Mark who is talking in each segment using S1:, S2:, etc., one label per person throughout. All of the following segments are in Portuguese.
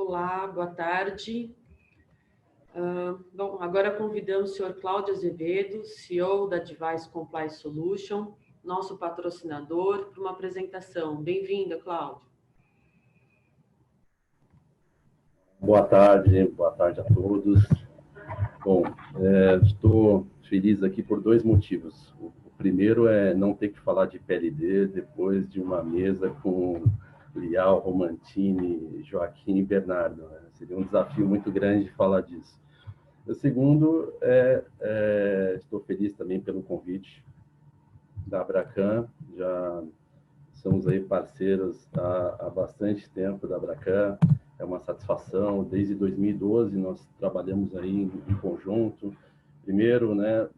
S1: Olá, boa tarde. Bom, agora convidamos o senhor Cláudio Azevedo, CEO da Device Compliance Solution, nosso patrocinador, para uma apresentação. Bem-vindo, Cláudio.
S2: Boa tarde a todos. Bom, estou feliz aqui por dois motivos. O primeiro é não ter que falar de PLD depois de uma mesa com Lial, Romantini, Joaquim e Bernardo, né? Seria um desafio muito grande falar disso. O segundo estou feliz também pelo convite da Abracan. Já somos aí parceiros há bastante tempo da Abracan. É uma satisfação. Desde 2012 nós trabalhamos aí em conjunto. Primeiro, né,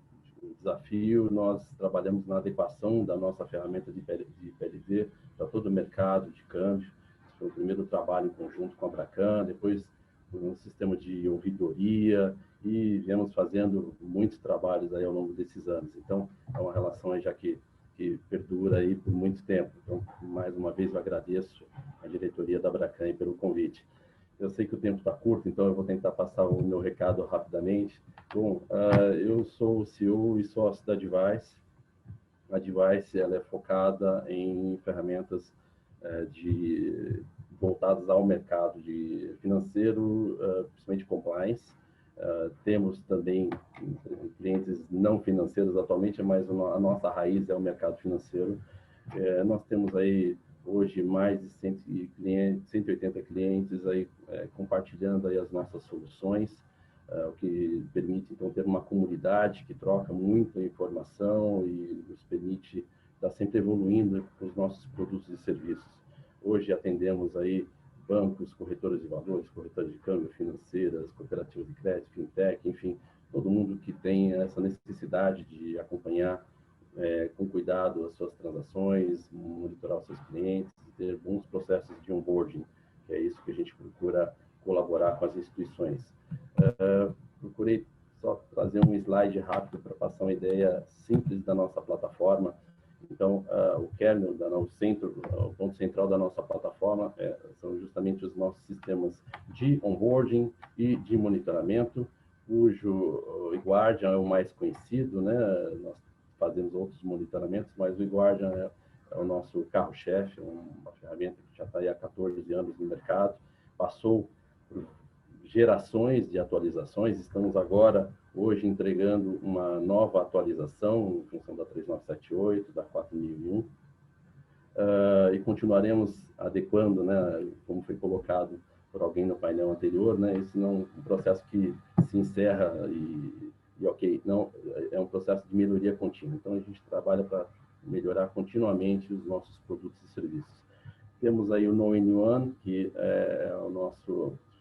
S2: o desafio, nós trabalhamos na adequação da nossa ferramenta de PLD para todo o mercado de câmbio. Esse foi o primeiro trabalho em conjunto com a Abracan. Depois, um sistema de ouvidoria, e viemos fazendo muitos trabalhos aí ao longo desses anos. Então, é uma relação aí já que perdura aí por muito tempo. Então, mais uma vez, eu agradeço a diretoria da Abracan pelo convite. Eu sei que o tempo está curto, então eu vou tentar passar o meu recado rapidamente. Bom, eu sou o CEO e sócio da Device. A Device ela é focada em ferramentas voltadas ao mercado de financeiro, principalmente compliance. Temos também clientes não financeiros atualmente, mas a nossa raiz é o mercado financeiro. Nós temos aí hoje mais de 180 clientes aí, compartilhando aí as nossas soluções, o que permite então ter uma comunidade que troca muita informação e nos permite estar sempre evoluindo os nossos produtos e serviços. Hoje atendemos aí bancos, corretoras de valores, corretoras de câmbio, financeiras, cooperativas de crédito, fintech, enfim, todo mundo que tem essa necessidade de acompanhar com cuidado as suas transações, monitorar os seus clientes, ter bons processos de onboarding, que é isso que a gente procura colaborar com as instituições. Procurei só trazer um slide rápido para passar uma ideia simples da nossa plataforma. Então, o kernel, o ponto central da nossa plataforma são justamente os nossos sistemas de onboarding e de monitoramento, cujo eGuardian é o mais conhecido, né? Nós fazemos outros monitoramentos, mas o eGuardian é o nosso carro-chefe, uma ferramenta que já está aí há 14 anos no mercado, passou por gerações de atualizações. Estamos agora, hoje, entregando uma nova atualização em função da 3978, da 4001, e continuaremos adequando, né, como foi colocado por alguém no painel anterior, né, esse não é um processo que se encerra e ok, não, é um processo de melhoria contínua. Então, a gente trabalha para melhorar continuamente os nossos produtos e serviços. Temos aí o Know-in-One, que é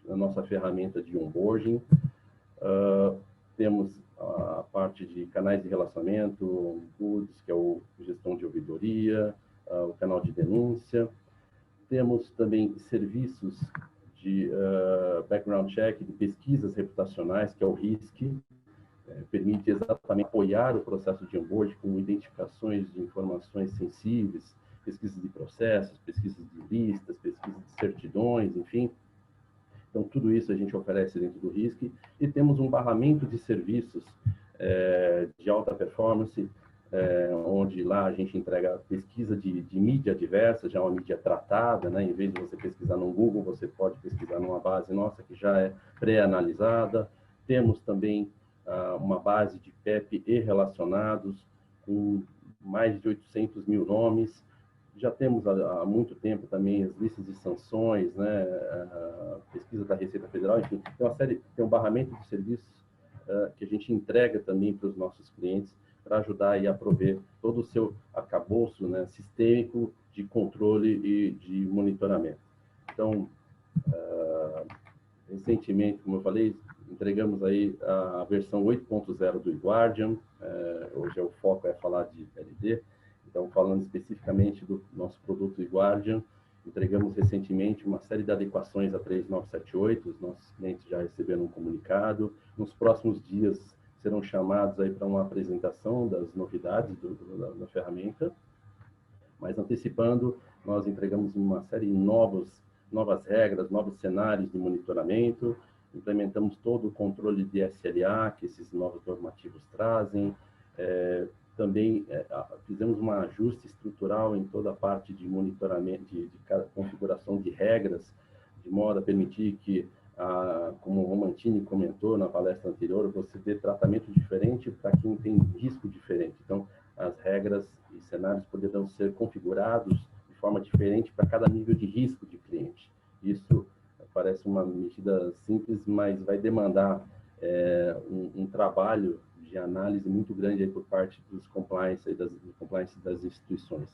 S2: a nossa ferramenta de onboarding. Temos a parte de canais de relacionamento, goods, que é o gestão de ouvidoria, o canal de denúncia. Temos também serviços de background check, de pesquisas reputacionais, que é o RISC, permite exatamente apoiar o processo de onboarding com identificações de informações sensíveis, pesquisas de processos, pesquisas de listas, pesquisas de certidões, enfim. Então, tudo isso a gente oferece dentro do RISC. E temos um barramento de serviços de alta performance, onde lá a gente entrega pesquisa de mídia diversa, já uma mídia tratada, né? Em vez de você pesquisar no Google, você pode pesquisar numa base nossa que já é pré-analisada. Temos também uma base de PEP e relacionados, com mais de 800 mil nomes. Já temos há muito tempo também as listas de sanções, né, a pesquisa da Receita Federal, enfim, tem um barramento de serviços que a gente entrega também para os nossos clientes, para ajudar aí a prover todo o seu arcabouço, né, sistêmico de controle e de monitoramento. Então, recentemente, como eu falei, entregamos aí a versão 8.0 do eGuardian. Hoje o foco é falar de PLD. Então, falando especificamente do nosso produto eGuardian, entregamos recentemente uma série de adequações a 3978. Os nossos clientes já receberam um comunicado. Nos próximos dias serão chamados aí para uma apresentação das novidades da ferramenta. Mas antecipando, nós entregamos uma série de novas regras, novos cenários de monitoramento, implementamos todo o controle de SLA que esses novos normativos trazem, também fizemos um ajuste estrutural em toda a parte de monitoramento, de configuração de regras, de modo a permitir que, como o Romantini comentou na palestra anterior, você dê tratamento diferente para quem tem risco diferente. Então, as regras e cenários poderão ser configurados de forma diferente para cada nível de risco de cliente. Isso parece uma medida simples, mas vai demandar um trabalho de análise muito grande aí por parte dos compliance das instituições.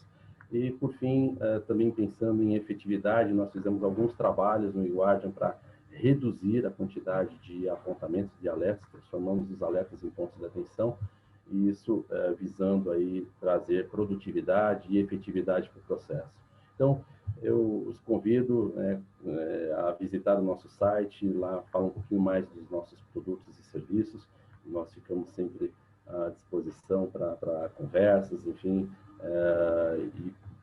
S2: E, por fim, também pensando em efetividade, nós fizemos alguns trabalhos no eGuardian para reduzir a quantidade de apontamentos de alertas, transformamos os alertas em pontos de atenção, e isso visando aí trazer produtividade e efetividade para o processo. Então, eu os convido a visitar o nosso site, lá fala um pouquinho mais dos nossos produtos e serviços. Nós ficamos sempre à disposição para conversas, enfim,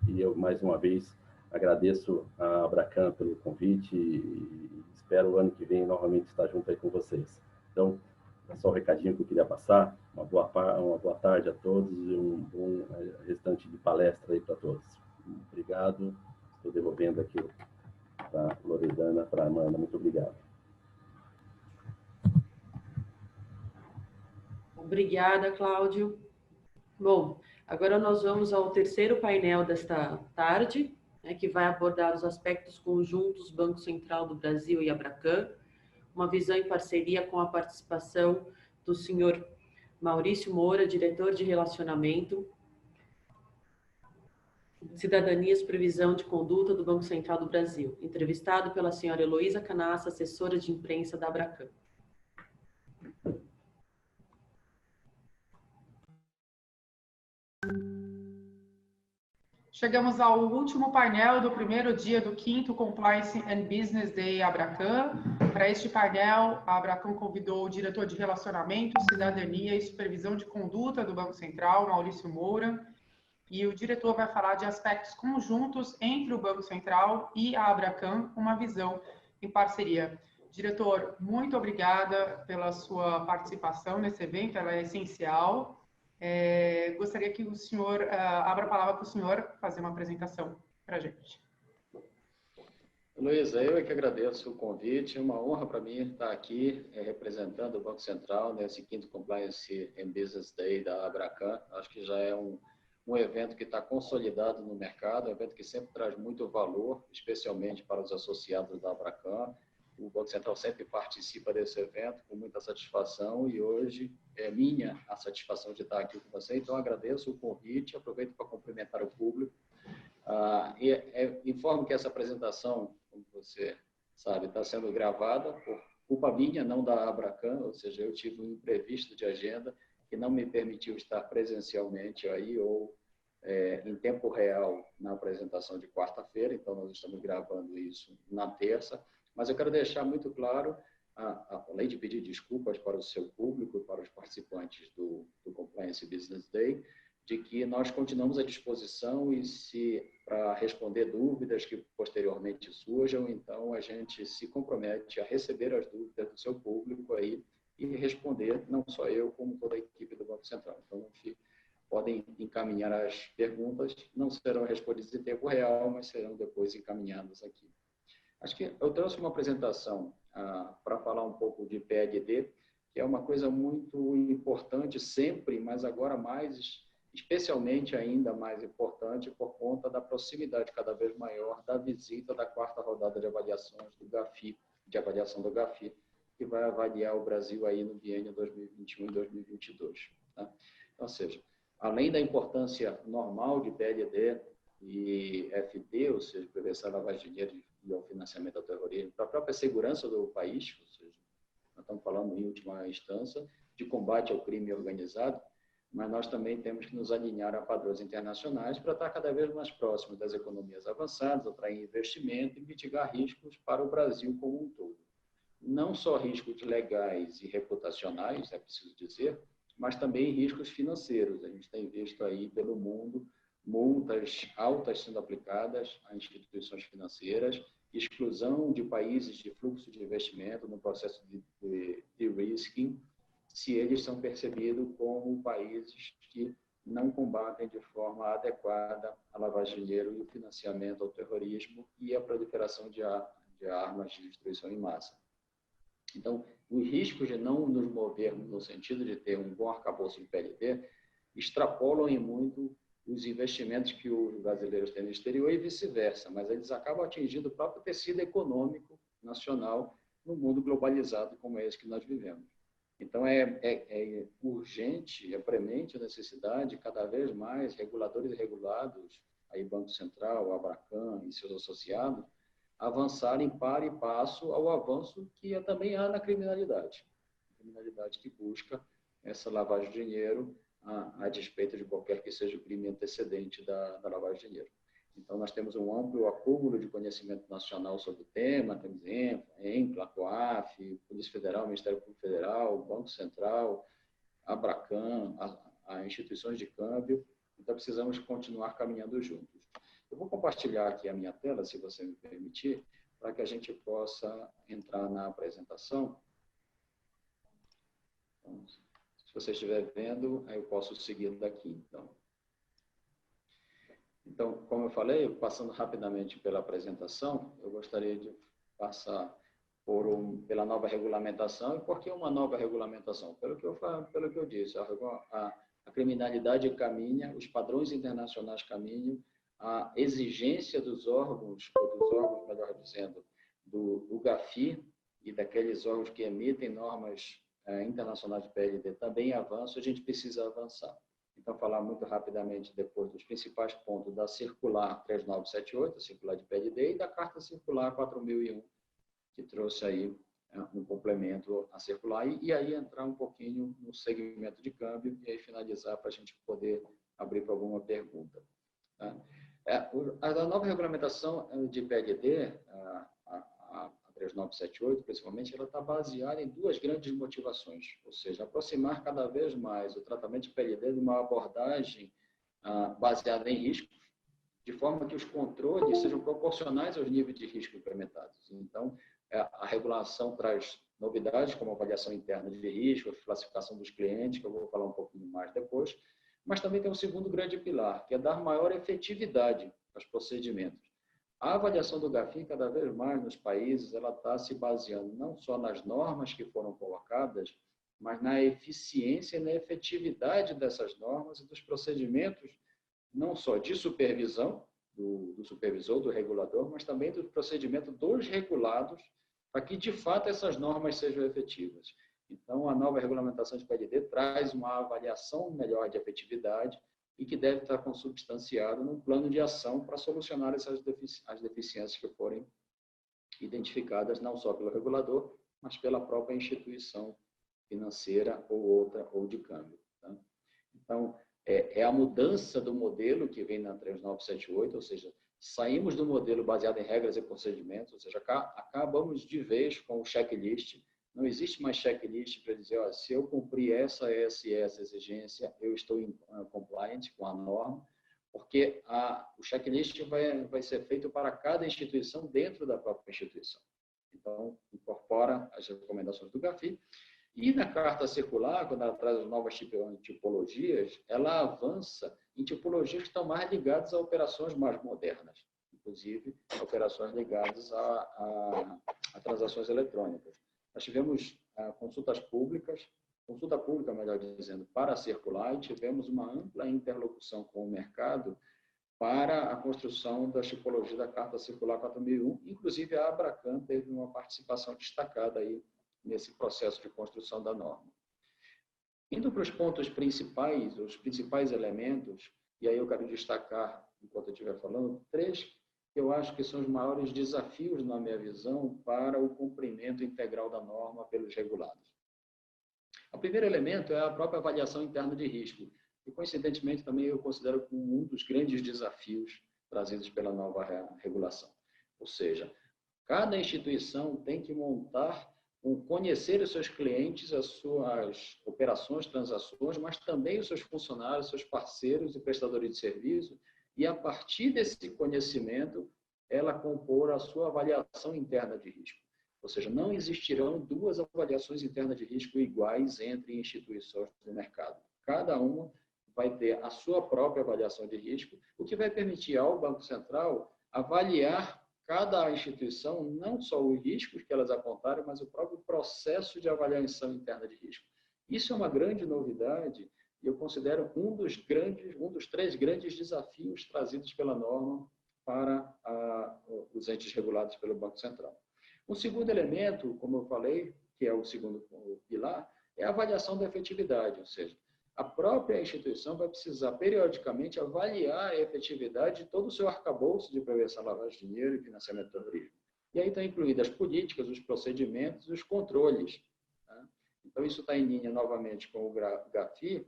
S2: e eu, mais uma vez, agradeço a Abracan pelo convite e espero o ano que vem novamente estar junto aí com vocês. Então, é só o recadinho que eu queria passar. Uma boa tarde a todos e um bom restante de palestra aí para todos. Obrigado. Estou devolvendo aqui para a Loredana, para a Amanda. Muito obrigado.
S1: Obrigada, Cláudio. Bom, agora nós vamos ao terceiro painel desta tarde, que vai abordar os aspectos conjuntos Banco Central do Brasil e Abracan, uma visão em parceria com a participação do senhor Maurício Moura, diretor de Relacionamento, Cidadania e Supervisão de Conduta do Banco Central do Brasil, entrevistado pela senhora Heloísa Canassa, assessora de imprensa da Abracan.
S3: Chegamos ao último painel do primeiro dia do 5º Compliance and Business Day Abracan. Para este painel, a Abracan convidou o diretor de Relacionamento, Cidadania e Supervisão de Conduta do Banco Central, Maurício Moura, e o diretor vai falar de aspectos conjuntos entre o Banco Central e a Abracan, uma visão em parceria. Diretor, muito obrigada pela sua participação nesse evento, ela é essencial. Gostaria que o senhor abra a palavra para o senhor fazer uma apresentação para a gente.
S4: Luísa, eu é que agradeço o convite, é uma honra para mim estar aqui representando o Banco Central nesse 5º Compliance and Business Day da Abracan. Acho que já é um evento que está consolidado no mercado, um evento que sempre traz muito valor, especialmente para os associados da Abracan. O Banco Central sempre participa desse evento com muita satisfação e hoje é minha a satisfação de estar aqui com você. Então, agradeço o convite, aproveito para cumprimentar o público. Informo que essa apresentação, como você sabe, está sendo gravada por culpa minha, não da Abracan, ou seja, eu tive um imprevisto de agenda que não me permitiu estar presencialmente aí ou em tempo real na apresentação de quarta-feira, então nós estamos gravando isso na terça. Mas eu quero deixar muito claro, além de pedir desculpas para o seu público, para os participantes do Compliance Business Day, de que nós continuamos à disposição e para responder dúvidas que posteriormente surjam, então a gente se compromete a receber as dúvidas do seu público aí e responder, não só eu, como toda a equipe do Banco Central. Então, podem encaminhar as perguntas, não serão respondidas em tempo real, mas serão depois encaminhadas aqui. Acho que eu trouxe uma apresentação para falar um pouco de PLD, que é uma coisa muito importante sempre, mas agora especialmente ainda mais importante por conta da proximidade cada vez maior da visita da 4ª rodada de avaliações do GAFI, de avaliação do GAFI, que vai avaliar o Brasil aí no biênio 2021 e 2022. Tá? Então, ou seja, além da importância normal de PLD e FD, ou seja, prevenção da lavagem de dinheiro e ao financiamento ao terrorismo, para a própria segurança do país, ou seja, nós estamos falando em última instância de combate ao crime organizado, mas nós também temos que nos alinhar a padrões internacionais para estar cada vez mais próximos das economias avançadas, atrair investimento e mitigar riscos para o Brasil como um todo. Não só riscos legais e reputacionais, é preciso dizer, mas também riscos financeiros. A gente tem visto aí pelo mundo multas altas sendo aplicadas a instituições financeiras exclusão de países de fluxo de investimento no processo de de-risking, se eles são percebidos como países que não combatem de forma adequada a lavagem de dinheiro e o financiamento ao terrorismo e a proliferação de armas de destruição em massa. Então, os riscos de não nos movermos no sentido de ter um bom arcabouço de PLD extrapolam em muito os investimentos que os brasileiros têm no exterior e vice-versa, mas eles acabam atingindo o próprio tecido econômico nacional no mundo globalizado como esse que nós vivemos. Então, é urgente, é premente a necessidade de cada vez mais reguladores e regulados, aí Banco Central, Abracan e seus associados, avançarem par e passo ao avanço que também há na criminalidade. A criminalidade que busca essa lavagem de dinheiro a despeito de qualquer que seja o crime antecedente da lavagem de dinheiro. Então, nós temos um amplo acúmulo de conhecimento nacional sobre o tema, temos ENCLA, COAF, Polícia Federal, Ministério Público Federal, Banco Central, Abracan, as instituições de câmbio, então precisamos continuar caminhando juntos. Eu vou compartilhar aqui a minha tela, se você me permitir, para que a gente possa entrar na apresentação. Então, se você estiver vendo, eu posso seguir daqui, Então, como eu falei, passando rapidamente pela apresentação, eu gostaria de passar pela nova regulamentação. E por que uma nova regulamentação? Pelo que eu disse, a criminalidade caminha, os padrões internacionais caminham, a exigência dos órgãos, melhor dizendo, do GAFI e daqueles órgãos que emitem normas internacionais de PLD também avançam, a gente precisa avançar. Então, falar muito rapidamente depois dos principais pontos da Circular 3978, a Circular de PLD, e da Carta Circular 4001, que trouxe aí um complemento à Circular, e aí entrar um pouquinho no segmento de câmbio, e aí finalizar para a gente poder abrir para alguma pergunta. Tá? A nova regulamentação de PLD, a 3978, principalmente, ela está baseada em duas grandes motivações, ou seja, aproximar cada vez mais o tratamento de PLD de uma abordagem baseada em riscos, de forma que os controles sejam proporcionais aos níveis de risco implementados. Então, a regulação traz novidades, como avaliação interna de risco, classificação dos clientes, que eu vou falar um pouquinho mais depois, mas também tem um segundo grande pilar, que é dar maior efetividade aos procedimentos. A avaliação do GAFI, cada vez mais nos países, ela está se baseando não só nas normas que foram colocadas, mas na eficiência e na efetividade dessas normas e dos procedimentos, não só de supervisão, do supervisor, do regulador, mas também do procedimento dos regulados, para que, de fato, essas normas sejam efetivas. Então, a nova regulamentação de PLD traz uma avaliação melhor de efetividade e que deve estar consubstanciado num plano de ação para solucionar as deficiências que forem identificadas não só pelo regulador, mas pela própria instituição financeira ou outra, ou de câmbio. Tá? Então, é a mudança do modelo que vem na 3978, ou seja, saímos do modelo baseado em regras e procedimentos, ou seja, acabamos de vez com o checklist. Não existe mais checklist para dizer, ó, se eu cumprir essa exigência, eu estou em compliant com a norma, porque o checklist vai ser feito para cada instituição dentro da própria instituição. Então, incorpora as recomendações do GAFI. E na Carta Circular, quando ela traz as novas tipologias, ela avança em tipologias que estão mais ligadas a operações mais modernas, inclusive operações ligadas a transações eletrônicas. Nós tivemos consulta pública, melhor dizendo, para a Circular, e tivemos uma ampla interlocução com o mercado para a construção das tipologias da Carta Circular 4001, inclusive a Abracan teve uma participação destacada aí nesse processo de construção da norma. Indo para os pontos principais, os principais elementos, e aí eu quero destacar, enquanto eu estiver falando, 3 que eu acho que são os maiores desafios, na minha visão, para o cumprimento integral da norma pelos regulados. O primeiro elemento é a própria avaliação interna de risco, e, coincidentemente, também eu considero como um dos grandes desafios trazidos pela nova regulação. Ou seja, cada instituição tem que conhecer os seus clientes, as suas operações, transações, mas também os seus funcionários, seus parceiros e prestadores de serviço, e a partir desse conhecimento, ela compor a sua avaliação interna de risco. Ou seja, não existirão duas avaliações internas de risco iguais entre instituições do mercado. Cada uma vai ter a sua própria avaliação de risco, o que vai permitir ao Banco Central avaliar cada instituição, não só os riscos que elas apontaram, mas o próprio processo de avaliação interna de risco. Isso é uma grande novidade e eu considero um dos 3 grandes desafios trazidos pela norma para os entes regulados pelo Banco Central. O segundo elemento, como eu falei, que é o segundo pilar, é a avaliação da efetividade, ou seja, a própria instituição vai precisar periodicamente avaliar a efetividade de todo o seu arcabouço de prevenção à lavagem de dinheiro e financiamento do terrorismo. E aí estão incluídas as políticas, os procedimentos e os controles. Tá? Então, isso está em linha novamente com o GAFI,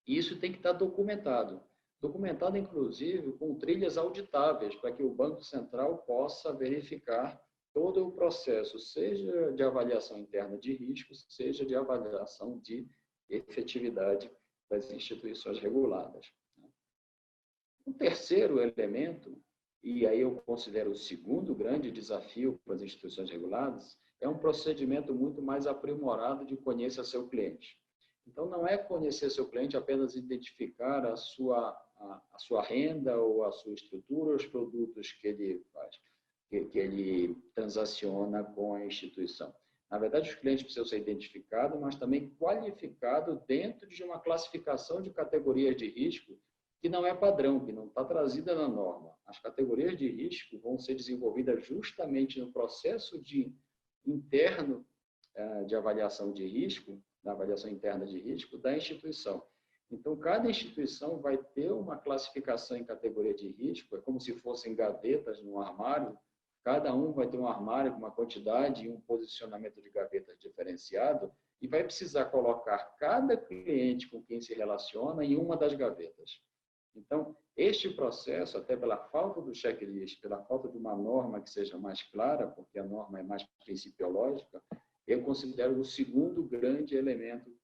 S4: e isso tem que estar documentado. Documentado, inclusive, com trilhas auditáveis, para que o Banco Central possa verificar todo o processo, seja de avaliação interna de riscos, seja de avaliação de efetividade das instituições reguladas. O terceiro elemento, e aí eu considero o segundo grande desafio para as instituições reguladas, é um procedimento muito mais aprimorado de conhecer seu cliente. Então, não é conhecer seu cliente apenas identificar a sua renda ou a sua estrutura, os produtos que ele faz, que ele transaciona com a instituição. Na verdade, os clientes precisam ser identificados, mas também qualificados dentro de uma classificação de categorias de risco que não é padrão, que não está trazida na norma. As categorias de risco vão ser desenvolvidas justamente no processo interno de avaliação de risco, da avaliação interna de risco da instituição. Então, cada instituição vai ter uma classificação em categoria de risco, é como se fossem gavetas no armário. Cada um vai ter um armário com uma quantidade e um posicionamento de gavetas diferenciado e vai precisar colocar cada cliente com quem se relaciona em uma das gavetas. Então, este processo, até pela falta do checklist, pela falta de uma norma que seja mais clara, porque a norma é mais principiológica, eu considero o segundo grande elemento,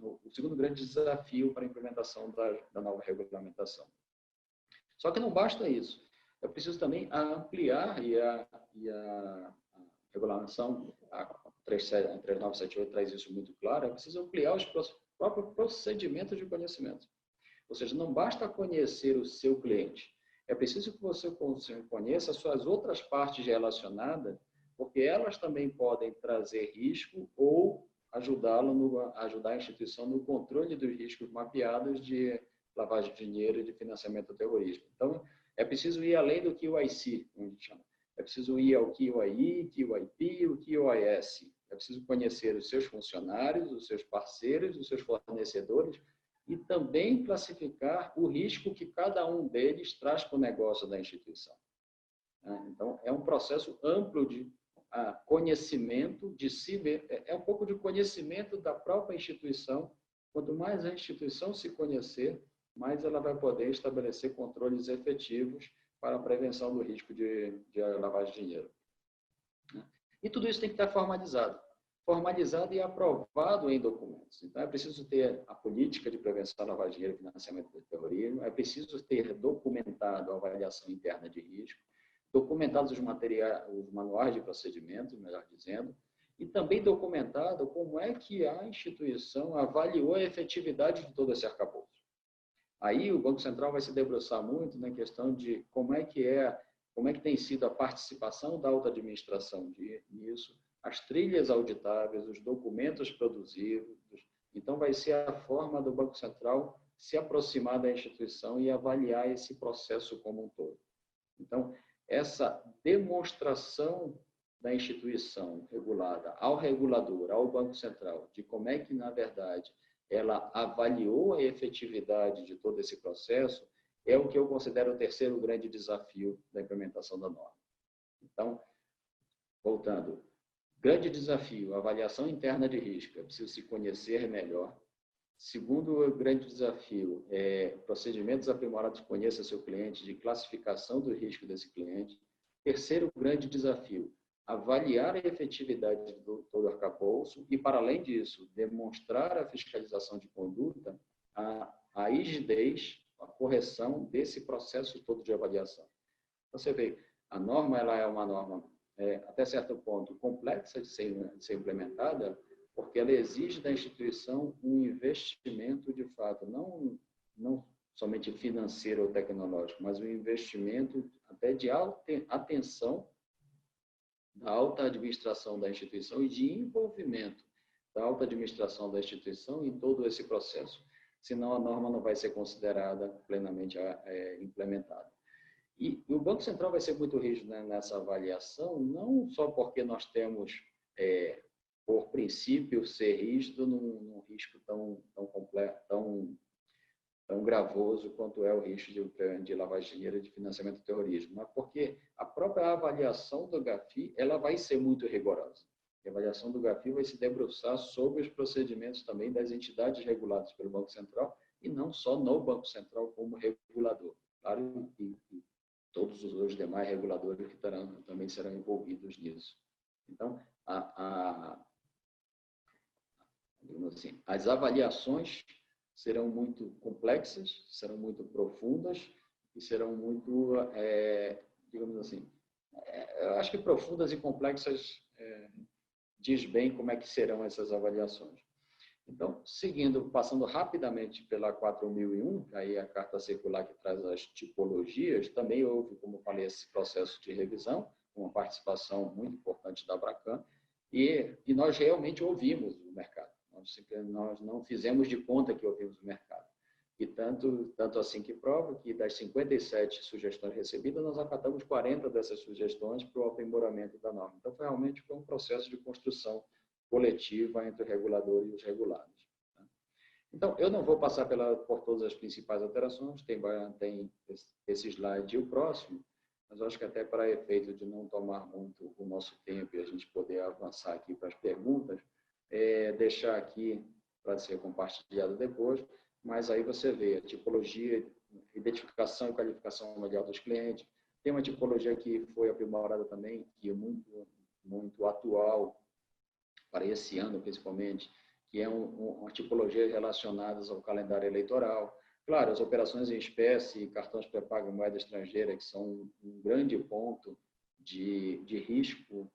S4: o segundo grande desafio para a implementação da nova regulamentação. Só que não basta isso. É preciso também ampliar, e a regulamentação, a 3978 traz isso muito claro, é preciso ampliar os próprios procedimentos de conhecimento. Ou seja, não basta conhecer o seu cliente, é preciso que você conheça as suas outras partes relacionadas, porque elas também podem trazer risco ou ajudar a instituição no controle dos riscos mapeados de lavagem de dinheiro e de financiamento do terrorismo. Então, é preciso ir além do QIC, como a gente chama. É preciso ir ao QII, QIP, o QIS. É preciso conhecer os seus funcionários, os seus parceiros, os seus fornecedores e também classificar o risco que cada um deles traz para o negócio da instituição. Então, é um processo amplo de conhecimento de si, é um pouco de conhecimento da própria instituição. Quanto mais a instituição se conhecer, mais ela vai poder estabelecer controles efetivos para a prevenção do risco de lavagem de dinheiro. E tudo isso tem que estar formalizado e aprovado em documentos. Então, é preciso ter a política de prevenção da lavagem de dinheiro e financiamento do terrorismo, é preciso ter documentado a avaliação interna de risco, documentados os manuais de procedimento, melhor dizendo, e também documentado como é que a instituição avaliou a efetividade de todo esse arcabouço. Aí o Banco Central vai se debruçar muito na questão de como é que tem sido a participação da alta administração nisso, as trilhas auditáveis, os documentos produzidos. Então, vai ser a forma do Banco Central se aproximar da instituição e avaliar esse processo como um todo. Então, essa demonstração da instituição regulada ao regulador, ao Banco Central, de como é que, na verdade, ela avaliou a efetividade de todo esse processo, é o que eu considero o terceiro grande desafio da implementação da norma. Então, voltando, grande desafio, avaliação interna de risco, é preciso se conhecer melhor. Segundo grande desafio, procedimentos aprimorados de conheça seu cliente, de classificação do risco desse cliente. Terceiro grande desafio, avaliar a efetividade do todo arcabouço e, para além disso, demonstrar a fiscalização de conduta, a rigidez, a correção desse processo todo de avaliação. Você vê, a norma ela é uma norma, até certo ponto, complexa de ser implementada, porque ela exige da instituição um investimento, de fato, não somente financeiro ou tecnológico, mas um investimento até de atenção da alta administração da instituição e de envolvimento da alta administração da instituição em todo esse processo. Senão a norma não vai ser considerada plenamente implementada. E o Banco Central vai ser muito rígido, né, nessa avaliação, não só porque nós temos, por princípio, ser rígido num risco tão completo, tão gravoso quanto é o risco de lavagem de dinheiro e de financiamento do terrorismo, mas porque a própria avaliação do GAFI ela vai ser muito rigorosa. A avaliação do GAFI vai se debruçar sobre os procedimentos também das entidades reguladas pelo Banco Central e não só no Banco Central como regulador. Claro, e todos os demais reguladores que também serão envolvidos nisso. Então, digamos assim, as avaliações serão muito complexas, serão muito profundas e serão muito, digamos assim, eu acho que profundas e complexas diz bem como é que serão essas avaliações. Então, passando rapidamente pela 4001, aí a carta circular que traz as tipologias, também houve, como falei, esse processo de revisão, uma participação muito importante da Abracan, e nós realmente ouvimos o mercado. Nós não fizemos de conta que ouvimos o mercado. E tanto assim que prova que das 57 sugestões recebidas, nós acatamos 40 dessas sugestões para o aprimoramento da norma. Então, realmente foi um processo de construção coletiva entre o regulador e os regulados. Então, eu não vou passar por todas as principais alterações, tem esse slide e o próximo, mas eu acho que até para efeito de não tomar muito o nosso tempo e a gente poder avançar aqui para as perguntas, deixar aqui para ser compartilhado depois, mas aí você vê a tipologia, identificação e qualificação melhor dos clientes. Tem uma tipologia que foi aprimorada também, que é muito, muito atual para esse ano, principalmente, que é uma tipologia relacionada ao calendário eleitoral. Claro, as operações em espécie, cartões pré-pago em moeda estrangeira, que são um grande ponto de risco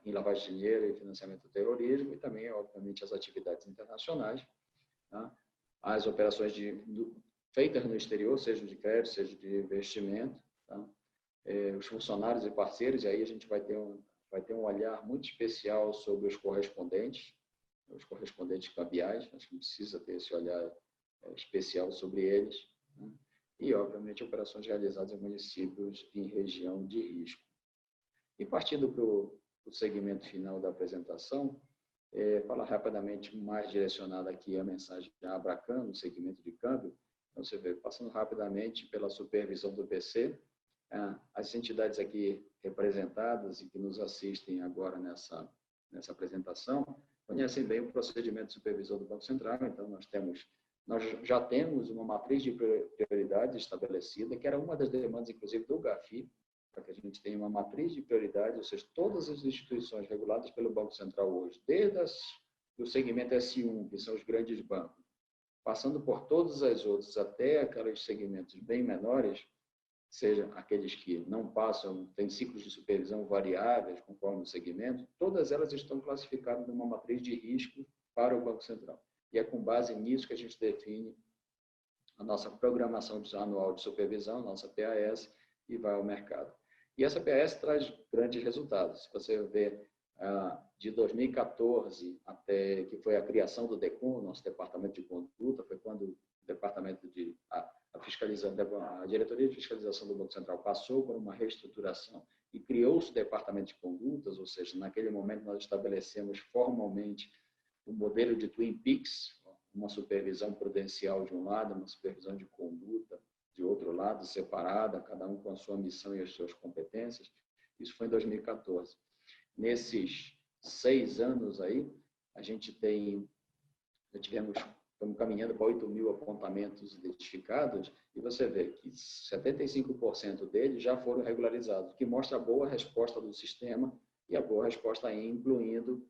S4: em lavagem de dinheiro e financiamento do terrorismo, e também, obviamente, as atividades internacionais. Tá? As operações feitas no exterior, seja de crédito, seja de investimento, tá? Os funcionários e parceiros, e aí a gente vai ter um olhar muito especial sobre os correspondentes cambiais, acho que precisa ter esse olhar especial sobre eles, né? E, obviamente, operações realizadas em municípios em região de risco. E partindo para o segmento final da apresentação, falar rapidamente, mais direcionada aqui a mensagem da Abracan, no segmento de câmbio. Então, você vê, passando rapidamente pela supervisão do BC, as entidades aqui representadas e que nos assistem agora nessa apresentação, conhecem bem o procedimento de supervisão do Banco Central. Então, nós já temos uma matriz de prioridades estabelecida, que era uma das demandas, inclusive, do GAFI, para que a gente tenha uma matriz de prioridade, ou seja, todas as instituições reguladas pelo Banco Central hoje, desde o segmento S1, que são os grandes bancos, passando por todas as outras, até aqueles segmentos bem menores, seja aqueles que não passam, têm ciclos de supervisão variáveis, conforme o segmento, todas elas estão classificadas numa matriz de risco para o Banco Central. E é com base nisso que a gente define a nossa programação anual de supervisão, a nossa PAS, e vai ao mercado. E essa PAS traz grandes resultados. Se você ver de 2014 até que foi a criação do DECON, nosso departamento de conduta, foi quando o departamento a diretoria de fiscalização do Banco Central passou por uma reestruturação e criou-se o departamento de condutas, ou seja, naquele momento nós estabelecemos formalmente o modelo de Twin Peaks, uma supervisão prudencial de um lado, uma supervisão de conduta de outro lado, separada, cada um com a sua missão e as suas competências. Isso foi em 2014. Nesses 6 anos aí, estamos caminhando para 8.000 apontamentos identificados, e você vê que 75% deles já foram regularizados, o que mostra a boa resposta do sistema e a boa resposta aí, incluindo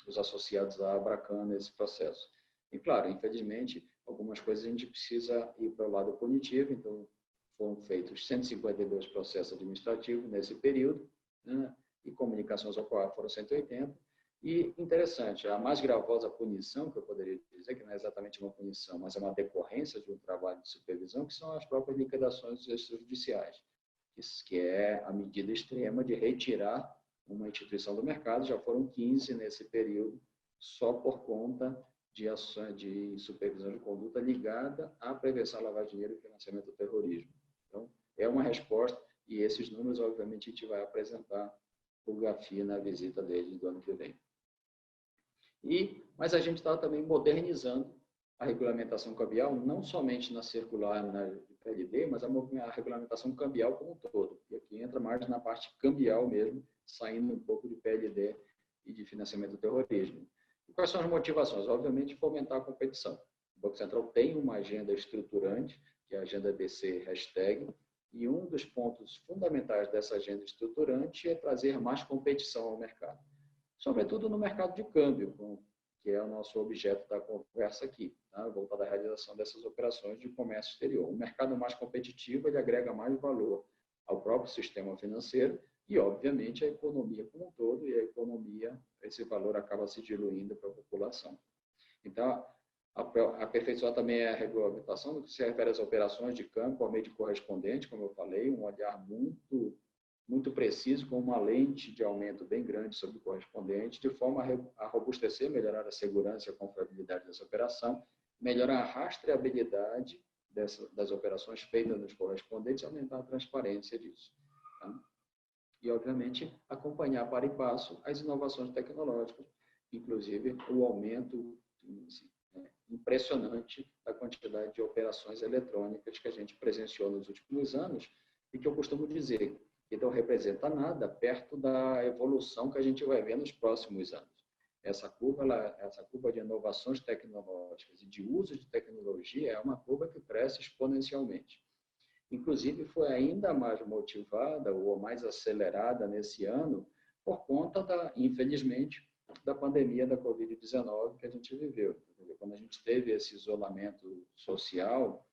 S4: os associados à Abracan nesse processo. E, claro, infelizmente, algumas coisas a gente precisa ir para o lado punitivo, então foram feitos 152 processos administrativos nesse período, né? E comunicações ao COAF foram 180. E interessante, a mais gravosa punição, que eu poderia dizer, que não é exatamente uma punição, mas é uma decorrência de um trabalho de supervisão, que são as próprias liquidações extrajudiciais, que é a medida extrema de retirar uma instituição do mercado. Já foram 15 nesse período, só por conta de ações de supervisão de conduta ligada à prevenção à lavagem de dinheiro e financiamento do terrorismo. Então, é uma resposta, e esses números, obviamente, a gente vai apresentar para o GAFI na visita dele do ano que vem. Mas a gente está também modernizando a regulamentação cambial, não somente na circular na PLD, mas a regulamentação cambial como um todo. E aqui entra mais na parte cambial mesmo, saindo um pouco de PLD e de financiamento do terrorismo. E quais são as motivações? Obviamente, fomentar a competição. O Banco Central tem uma agenda estruturante, que é a agenda BC hashtag, e um dos pontos fundamentais dessa agenda estruturante é trazer mais competição ao mercado, sobretudo no mercado de câmbio, que é o nosso objeto da conversa aqui, tá? Voltado à realização dessas operações de comércio exterior. O mercado mais competitivo, ele agrega mais valor ao próprio sistema financeiro e, obviamente, à economia como um todo, e a economia, esse valor acaba se diluindo para a população. Então, aperfeiçoar também a regulamentação no que se refere às operações de câmbio por meio de correspondente, como eu falei, um olhar muito preciso, com uma lente de aumento bem grande sobre o correspondente, de forma a robustecer, melhorar a segurança e a confiabilidade dessa operação, melhorar a rastreabilidade das operações feitas nos correspondentes e aumentar a transparência disso. Tá? E, obviamente, acompanhar para e passo as inovações tecnológicas, inclusive o aumento impressionante da quantidade de operações eletrônicas que a gente presenciou nos últimos anos e que eu costumo dizer que não representa nada perto da evolução que a gente vai ver nos próximos anos. Essa curva de inovações tecnológicas e de uso de tecnologia é uma curva que cresce exponencialmente. Inclusive, foi ainda mais motivada ou mais acelerada nesse ano por conta, infelizmente, da pandemia da Covid-19 que a gente viveu. Quando a gente teve esse isolamento social,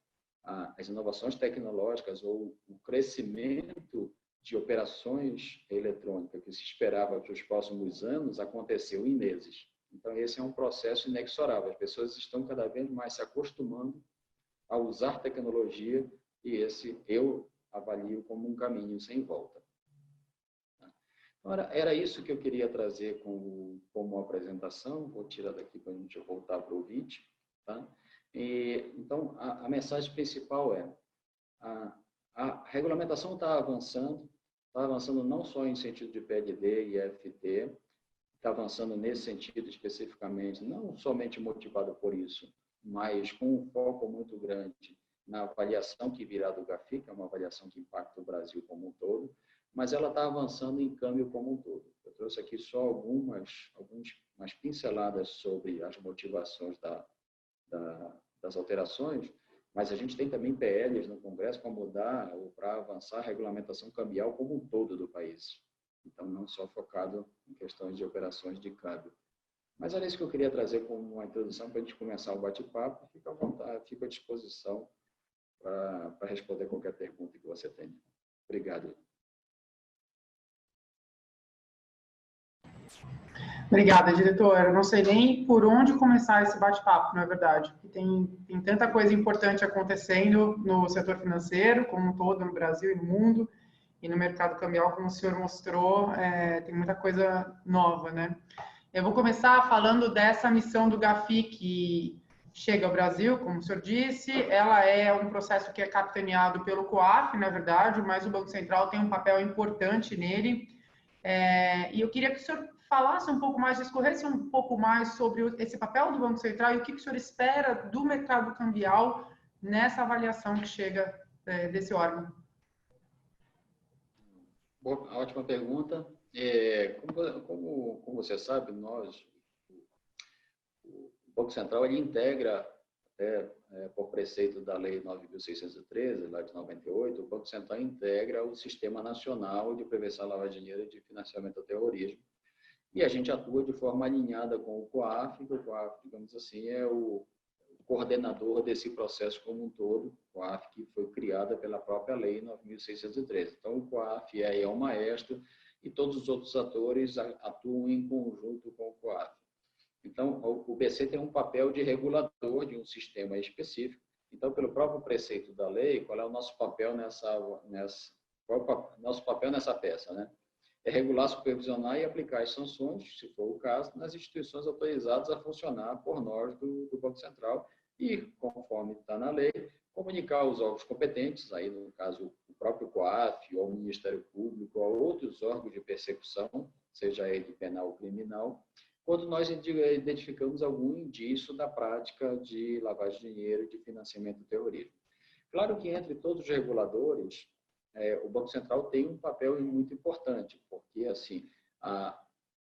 S4: as inovações tecnológicas ou o crescimento de operações eletrônicas que se esperava para os próximos anos aconteceu em meses. Então, esse é um processo inexorável. As pessoas estão cada vez mais se acostumando a usar tecnologia e esse eu avalio como um caminho sem volta. Ora, era isso que eu queria trazer como apresentação. Vou tirar daqui para a gente voltar para o vídeo. Tá? Então, a mensagem principal é a regulamentação está avançando não só em sentido de PLD e FT, está avançando nesse sentido especificamente, não somente motivado por isso, mas com um foco muito grande na avaliação que virá do GAFI, que é uma avaliação que impacta o Brasil como um todo, mas ela está avançando em câmbio como um todo. Eu trouxe aqui só algumas pinceladas sobre as motivações das alterações, mas a gente tem também PLs no Congresso para mudar ou para avançar a regulamentação cambial como um todo do país. Então, não só focado em questões de operações de câmbio. Mas era isso que eu queria trazer como uma introdução para a gente começar o bate-papo. Fica à vontade, fico à disposição para responder qualquer pergunta que você tenha. Obrigado.
S3: Obrigada, diretor. Eu não sei nem por onde começar esse bate-papo, na verdade. Tem tanta coisa importante acontecendo no setor financeiro, como um todo, no Brasil e no mundo, e no mercado cambial, como o senhor mostrou, tem muita coisa nova, né? Eu vou começar falando dessa missão do GAFI que chega ao Brasil, como o senhor disse. Ela é um processo que é capitaneado pelo COAF, na verdade, mas o Banco Central tem um papel importante nele. E eu queria que o senhor falasse um pouco mais, discorresse um pouco mais sobre esse papel do Banco Central e o que o senhor espera do mercado cambial nessa avaliação que chega desse órgão.
S4: Bom, ótima pergunta. Como você sabe, o Banco Central ele integra, por preceito da Lei 9.613, lá de 98, o Banco Central integra o Sistema Nacional de Prevenção à Lavagem de Dinheiro e de Financiamento ao Terrorismo. E a gente atua de forma alinhada com o COAF, que o COAF, digamos assim, é o coordenador desse processo como um todo, o COAF, que foi criada pela própria lei 9.613. Então, o COAF é o maestro e todos os outros atores atuam em conjunto com o COAF. Então, o BC tem um papel de regulador de um sistema específico. Então, pelo próprio preceito da lei, qual é o nosso papel nosso papel nessa peça, né? É regular, supervisionar e aplicar as sanções, se for o caso, nas instituições autorizadas a funcionar por nós do Banco Central e, conforme está na lei, comunicar aos órgãos competentes, aí no caso o próprio COAF, ou o Ministério Público, ou outros órgãos de persecução, seja ele penal ou criminal, quando nós identificamos algum indício da prática de lavagem de dinheiro e de financiamento do terrorismo. Claro que entre todos os reguladores, o Banco Central tem um papel muito importante, porque assim, a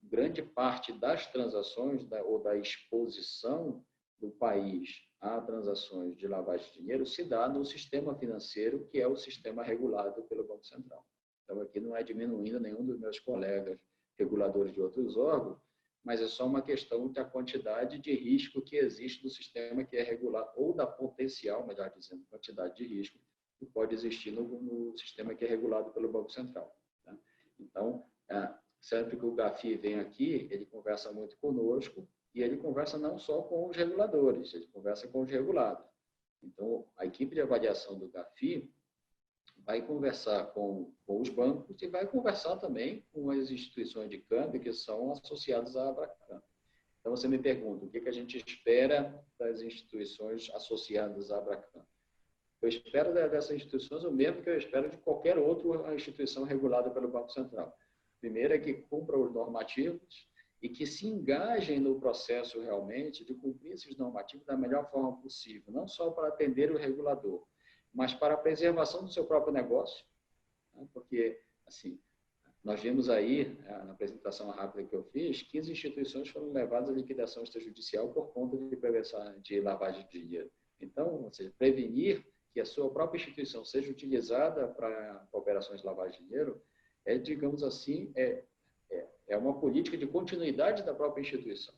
S4: grande parte das transações ou da exposição do país a transações de lavagem de dinheiro se dá no sistema financeiro, que é o sistema regulado pelo Banco Central. Então, aqui não é diminuindo nenhum dos meus colegas reguladores de outros órgãos, mas é só uma questão da quantidade de risco que existe no sistema que é regulado, ou da potencial, melhor dizendo, quantidade de risco que pode existir no sistema que é regulado pelo Banco Central. Tá? Então, sempre que o GAFI vem aqui, ele conversa muito conosco e ele conversa não só com os reguladores, ele conversa com os regulados. Então, a equipe de avaliação do GAFI vai conversar com os bancos e vai conversar também com as instituições de câmbio que são associadas à Abracan. Então, você me pergunta, o que a gente espera das instituições associadas à Abracan? Eu espero dessas instituições o mesmo que eu espero de qualquer outra instituição regulada pelo Banco Central. Primeiro é que cumpra os normativos e que se engajem no processo realmente de cumprir esses normativos da melhor forma possível, não só para atender o regulador, mas para a preservação do seu próprio negócio, né? Porque, assim, nós vimos aí, na apresentação rápida que eu fiz, 15 instituições foram levadas à liquidação extrajudicial por conta de prevenção de lavagem de dinheiro. Então, ou seja, prevenir que a sua própria instituição seja utilizada para operações de lavagem de dinheiro digamos assim, é uma política de continuidade da própria instituição.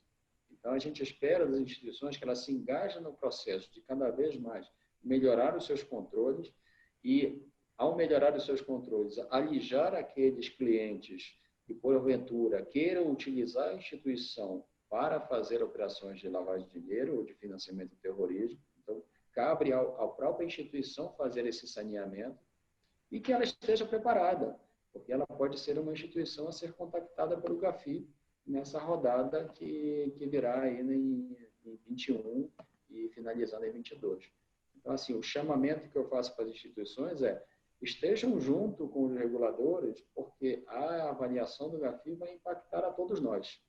S4: Então, a gente espera das instituições que elas se engajem no processo de cada vez mais melhorar os seus controles e, ao melhorar os seus controles, alijar aqueles clientes que, porventura, queiram utilizar a instituição para fazer operações de lavagem de dinheiro ou de financiamento do terrorismo. Então, cabe à própria instituição fazer esse saneamento e que ela esteja preparada, porque ela pode ser uma instituição a ser contactada pelo GAFI nessa rodada que virá aí em 21 e finalizando em 22. Então, assim, o chamamento que eu faço para as instituições estejam junto com os reguladores, porque a avaliação do GAFI vai impactar a todos nós.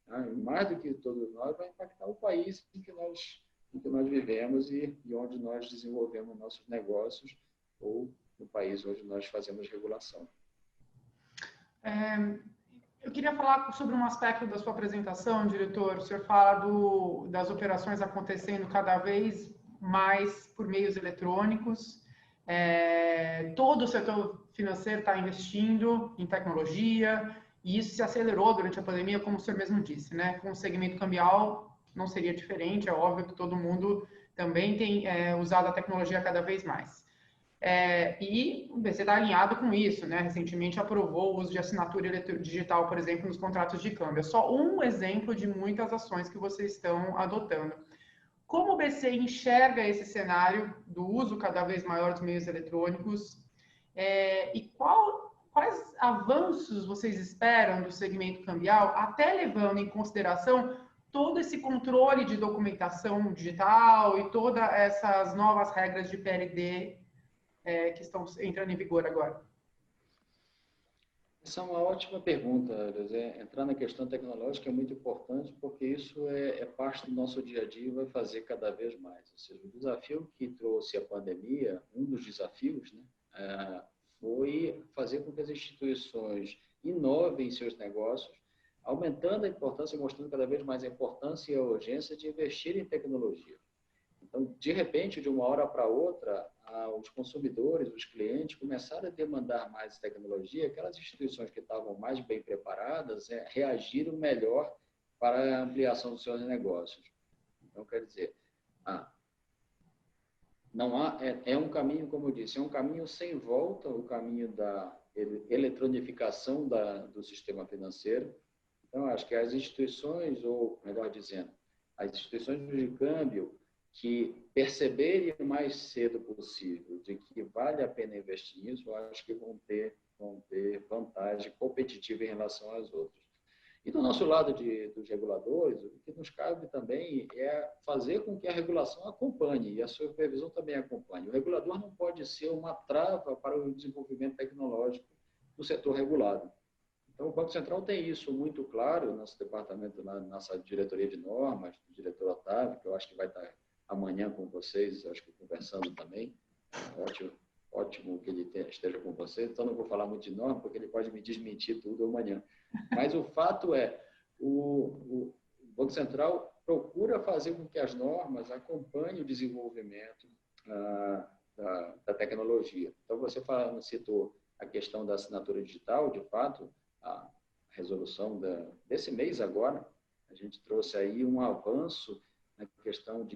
S4: Tá? E mais do que todos nós, vai impactar o país em que nós vivemos e onde nós desenvolvemos nossos negócios ou no país onde nós fazemos regulação.
S3: Eu queria falar sobre um aspecto da sua apresentação, diretor. O senhor fala das operações acontecendo cada vez mais por meios eletrônicos. Todo o setor financeiro está investindo em tecnologia e isso se acelerou durante a pandemia, como o senhor mesmo disse, né? Com o segmento cambial não seria diferente, é óbvio que todo mundo também tem usado a tecnologia cada vez mais. E o BC está alinhado com isso, né? Recentemente aprovou o uso de assinatura digital, por exemplo, nos contratos de câmbio. É só um exemplo de muitas ações que vocês estão adotando. Como o BC enxerga esse cenário do uso cada vez maior dos meios eletrônicos e quais avanços vocês esperam do segmento cambial, até levando em consideração todo esse controle de documentação digital e todas essas novas regras de PLD que estão entrando em vigor agora?
S4: Essa é uma ótima pergunta, entrar na questão tecnológica é muito importante porque isso é parte do nosso dia a dia e vai fazer cada vez mais. Ou seja, o desafio que trouxe a pandemia, um dos desafios, né, foi fazer com que as instituições inovem seus negócios, aumentando a importância, mostrando cada vez mais a importância e a urgência de investir em tecnologia. Então, de repente, de uma hora para outra, os consumidores, os clientes começaram a demandar mais tecnologia. Aquelas instituições que estavam mais bem preparadas reagiram melhor para a ampliação dos seus negócios. Então, quer dizer, não há, é um caminho, como eu disse, é um caminho sem volta, o caminho da eletronificação do sistema financeiro. Então, acho que as instituições, ou melhor dizendo, as instituições de câmbio que perceberem o mais cedo possível de que vale a pena investir nisso, eu acho que vão ter vantagem competitiva em relação às outras. E do nosso lado dos reguladores, o que nos cabe também é fazer com que a regulação acompanhe e a supervisão também acompanhe. O regulador não pode ser uma trava para o desenvolvimento tecnológico do setor regulado. Então, o Banco Central tem isso muito claro, nosso departamento, na nossa diretoria de normas, o diretor Otávio, que eu acho que vai estar amanhã com vocês, acho que conversando também. Ótimo que ele esteja com vocês. Então, não vou falar muito de norma, porque ele pode me desmentir tudo amanhã. Mas o fato é, o Banco Central procura fazer com que as normas acompanhem o desenvolvimento da tecnologia. Então, você citou a questão da assinatura digital, de fato, a resolução desse mês agora, a gente trouxe aí um avanço na questão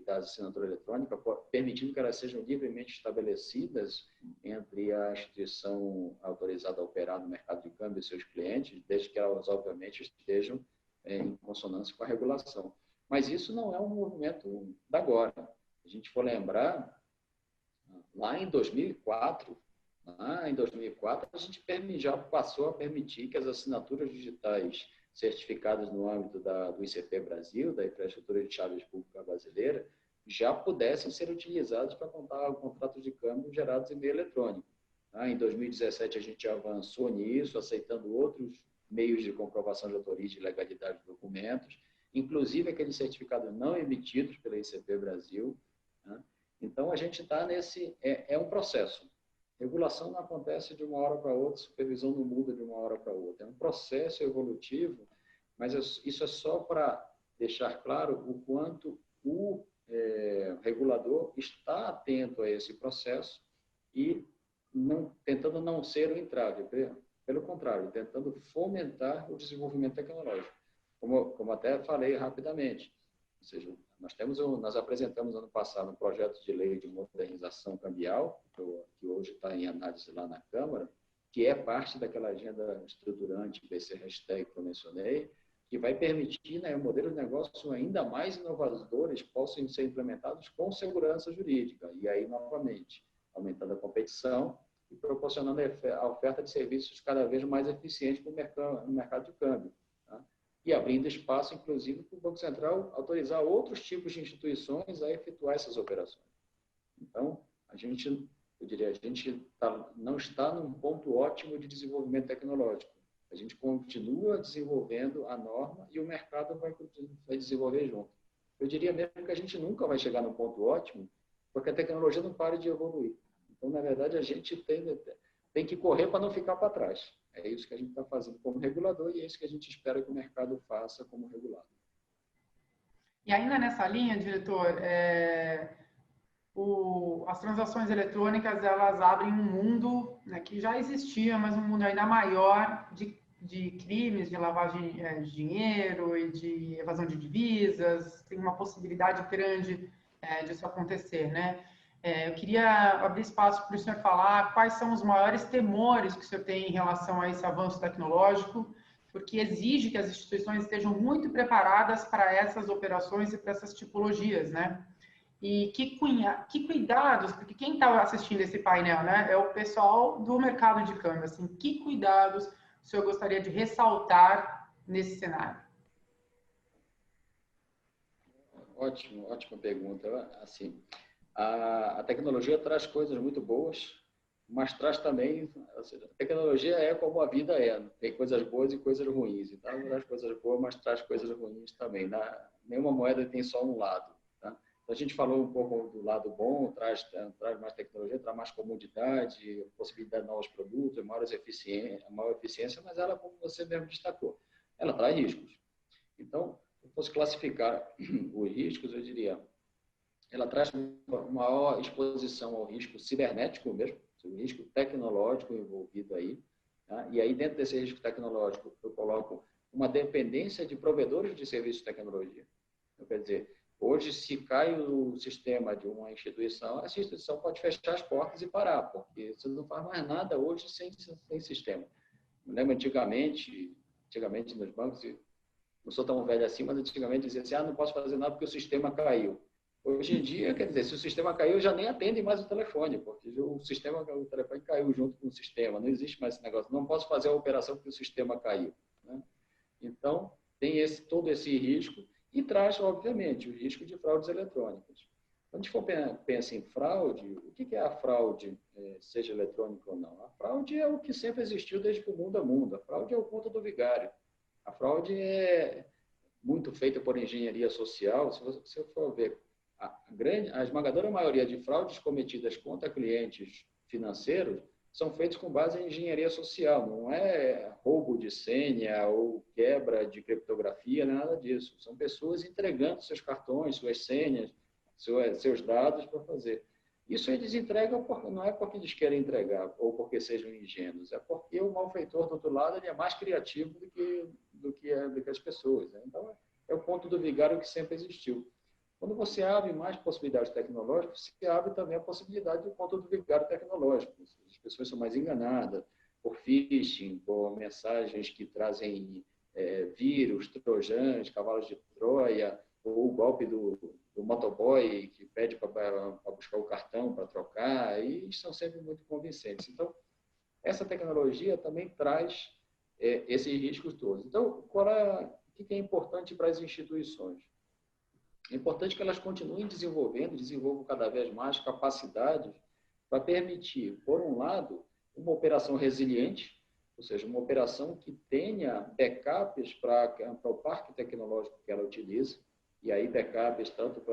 S4: da assinatura eletrônica, permitindo que elas sejam livremente estabelecidas entre a instituição autorizada a operar no mercado de câmbio e seus clientes, desde que elas, obviamente, estejam em consonância com a regulação. Mas isso não é um movimento da agora. Se a gente for lembrar, lá em 2004, a gente já passou a permitir que as assinaturas digitais certificadas no âmbito do ICP Brasil, da Infraestrutura de Chaves Pública Brasileira, já pudessem ser utilizadas para contar contratos de câmbio gerados em meio eletrônico. Em 2017, a gente avançou nisso, aceitando outros meios de comprovação de autoria e de legalidade de documentos, inclusive aqueles certificados não emitidos pela ICP Brasil. Então, a gente está nesse... É um processo. Regulação não acontece de uma hora para outra, supervisão não muda de uma hora para outra. É um processo evolutivo, mas isso é só para deixar claro o quanto o regulador está atento a esse processo e tentando não ser um entrave, pelo contrário, tentando fomentar o desenvolvimento tecnológico. Como até falei rapidamente, ou seja, nós apresentamos ano passado um projeto de lei de modernização cambial, que hoje está em análise lá na Câmara, que é parte daquela agenda estruturante BC Hashtag que eu mencionei, que vai permitir modelos de negócio ainda mais inovadores possam ser implementados com segurança jurídica. E aí, novamente, aumentando a competição e proporcionando a oferta de serviços cada vez mais eficientes no mercado de câmbio. E abrindo espaço, inclusive, para o Banco Central autorizar outros tipos de instituições a efetuar essas operações. Então, a gente não está num ponto ótimo de desenvolvimento tecnológico. A gente continua desenvolvendo a norma e o mercado vai desenvolver junto. Eu diria mesmo que a gente nunca vai chegar num ponto ótimo, porque a tecnologia não para de evoluir. Então, na verdade, a gente tem que correr para não ficar para trás. É isso que a gente está fazendo como regulador e é isso que a gente espera que o mercado faça como regulador.
S3: E ainda nessa linha, diretor, as transações eletrônicas, elas abrem um mundo, né, que já existia, mas um mundo ainda maior de crimes, de lavagem de dinheiro e de evasão de divisas. Tem uma possibilidade grande disso acontecer, né? Eu queria abrir espaço para o senhor falar quais são os maiores temores que o senhor tem em relação a esse avanço tecnológico, porque exige que as instituições estejam muito preparadas para essas operações e para essas tipologias, né? E que cuidados, porque quem está assistindo esse painel, né, é o pessoal do mercado de câmbio, assim, que cuidados o senhor gostaria de ressaltar nesse cenário?
S4: Ótima pergunta. Assim, a tecnologia traz coisas muito boas, mas traz também, ou seja, a tecnologia é como a vida é, tem coisas boas e coisas ruins. Então, traz coisas boas, mas traz coisas ruins também. Nenhuma moeda tem só um lado. Tá? Então, a gente falou um pouco do lado bom, traz mais tecnologia, traz mais comodidade, possibilidade de novos produtos, maior eficiência, mas ela, como você mesmo destacou, ela traz riscos. Então, se eu fosse classificar os riscos, eu diria, ela traz maior exposição ao risco cibernético mesmo, o risco tecnológico envolvido aí. Tá? E aí, dentro desse risco tecnológico, eu coloco uma dependência de provedores de serviços de tecnologia. Então, quer dizer, Hoje, se cai o sistema de uma instituição, essa instituição pode fechar as portas e parar, porque você não faz mais nada hoje sem sistema. Eu lembro antigamente nos bancos, não sou tão velho assim, mas antigamente dizia assim, não posso fazer nada porque o sistema caiu. Hoje em dia, quer dizer, se o sistema caiu, já nem atendem mais o telefone, porque o telefone caiu junto com o sistema, não existe mais esse negócio, não posso fazer a operação porque o sistema caiu, né? Então, tem todo esse risco e traz, obviamente, o risco de fraudes eletrônicas. Quando a gente for pensa em fraude, o que é a fraude, seja eletrônica ou não? A fraude é o que sempre existiu desde que o mundo é mundo. A fraude é o conto do vigário. A fraude é muito feita por engenharia social. Se você for ver, a esmagadora maioria de fraudes cometidas contra clientes financeiros são feitos com base em engenharia social. Não é roubo de senha ou quebra de criptografia, nada disso. São pessoas entregando seus cartões, suas senhas, seus dados para fazer. Isso eles entregam não é porque eles querem entregar ou porque sejam ingênuos, é porque o malfeitor do outro lado ele é mais criativo do que as pessoas, né? Então, é o ponto do vigário que sempre existiu. Quando você abre mais possibilidades tecnológicas, você abre também a possibilidade do ponto do vigário tecnológico. As pessoas são mais enganadas por phishing, por mensagens que trazem vírus, trojans, cavalos de Troia, ou o golpe do motoboy que pede para buscar o cartão para trocar, e são sempre muito convincentes. Então, essa tecnologia também traz esses riscos todos. Então, o que é importante para as instituições? É importante que elas continuem desenvolvam cada vez mais capacidades para permitir, por um lado, uma operação resiliente, ou seja, uma operação que tenha backups para o parque tecnológico que ela utiliza, e aí backups tanto